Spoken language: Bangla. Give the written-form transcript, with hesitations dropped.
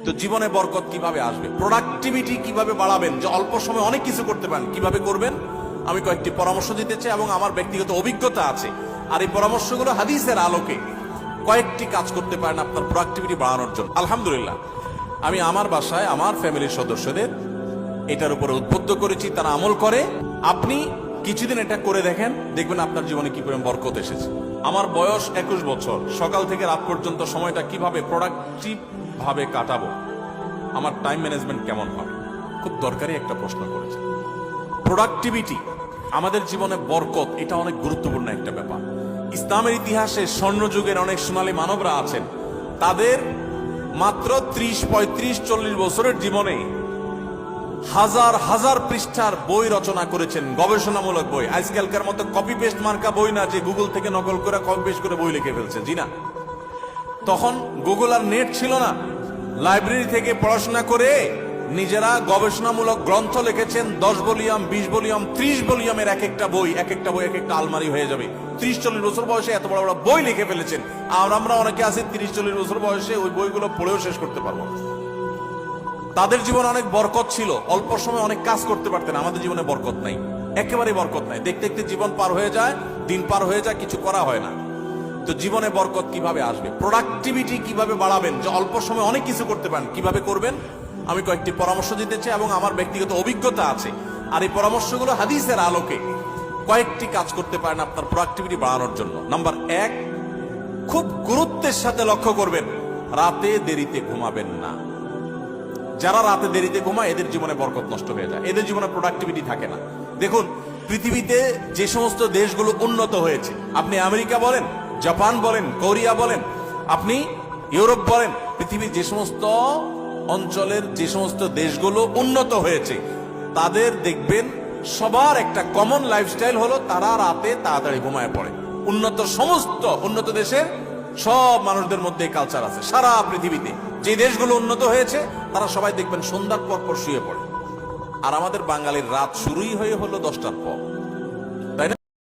তো জীবনে বরকত কিভাবে আসবে, প্রোডাক্টিভিটি কিভাবে বাড়াবেন, যে অল্প সময় অনেক কিছু করতে পারেন, কিভাবে করবেন আমি কয়েকটি পরামর্শ দিতে চাই এবং আমার ব্যক্তিগত অভিজ্ঞতা আছে। আর এই পরামর্শগুলো হাদিসের আলোকে কয়েকটি কাজ করতে পারেন আপনার প্রোডাক্টিভিটি বাড়ানোর জন্য। আলহামদুলিল্লাহ, আমি আমার বাসায় আমার ফ্যামিলির সদস্যদের এটার উপরে উদ্বুদ্ধ করেছি, তারা আমল করে। আপনি কিছুদিন এটা করে দেখেন, দেখবেন আপনার জীবনে কি পরিমাণ বরকত এসেছে। আমার বয়স 21 বছর, সকাল থেকে রাত পর্যন্ত সময়টা কিভাবে প্রোডাক্টিভ ভাবে কাটাবো, আমার টাইম ম্যানেজমেন্ট কেমন হবে, খুব দরকারি একটা প্রশ্ন করেছে। প্রোডাক্টিভিটি আমাদের জীবনে বরকত, এটা অনেক গুরুত্বপূর্ণ একটা ব্যাপার। ইসলামের ইতিহাসে স্বর্ণযুগের অনেক সোনালী মানবরা আছেন, তাদের মাত্র 30, 35, 40 বছরের জীবনে হাজার হাজার পৃষ্ঠার বই রচনা করেছেন, গবেষণামূলক বই। আজকালকার মতো কপি পেস্ট মার্কা বই না, যে গুগল থেকে নকল করে কপি পেস্ট করে বই লিখে ফেলছে, জি না। তখন গুগল আর নেট ছিল না, লাইব্রেরি থেকে পড়াশোনা করে নিজেরা গবেষণামূলক গ্রন্থ লিখেছেন। 10 ভলিউম, 20 ভলিউম, 30 ভলিউমের এক একটা বই এক একটা আলমারি হয়ে যাবে। 30-40 বছর বয়সে এত বড় বড় বই লিখে ফেলেছেন। আর আমরা অনেকে আছি 30-40 বছর বয়সে ওই বইগুলো পড়েও শেষ করতে পারবো না। তাদের জীবনে অনেক বরকত ছিল, অল্প সময় অনেক কাজ করতে পারতেন। আমাদের জীবনে বরকত নাই, একেবারে বরকত নাই। দেখতে দেখতে জীবন পার হয়ে যায়, দিন পার হয়ে যায়, কিছু করা হয় না। তো জীবনে বরকত কিভাবে আসবে, প্রোডাক্টিভিটি কিভাবে বাড়াবেন, যে অল্প সময় অনেক কিছু করতে পারেন, কিভাবে করবেন আমি কয়েকটি পরামর্শ দিতে চাই এবং আমার ব্যক্তিগত অভিজ্ঞতা আছে। আর এই পরামর্শগুলো হাদিসের আলোকে কয়েকটি কাজ করতে পারেন আপনার প্রোডাক্টিভিটি বাড়ানোর জন্য। নাম্বার 1, খুব গুরুত্বের সাথে লক্ষ্য করবেন, রাতে দেরিতে ঘুমাবেন না। যারা রাতে দেরিতে ঘুমায় এদের জীবনে বরকত নষ্ট হয়ে যায়, এদের জীবনে প্রোডাক্টিভিটি থাকে না। দেখুন, পৃথিবীতে যে সমস্ত দেশগুলো উন্নত হয়েছে, আপনি আমেরিকা বলেন, জাপান বলেন, কোরিয়া বলেন, আপনি ইউরোপ বলেন, পৃথিবীর যে সমস্ত অঞ্চলের যে সমস্ত দেশগুলো উন্নত হয়েছে, তাদের দেখবেন সবার একটা কমন লাইফস্টাইল হলো তারা রাতে তাড়াতাড়ি ঘুমায় পড়ে। সমস্ত উন্নত দেশের সব মানুষদের মধ্যে কালচার আছে। সারা পৃথিবীতে যে দেশগুলো উন্নত হয়েছে তারা সবাই দেখবেন সন্ধ্যার পর শুয়ে পড়ে। আর আমাদের বাঙালির রাত শুরুই হলো 10টার পর।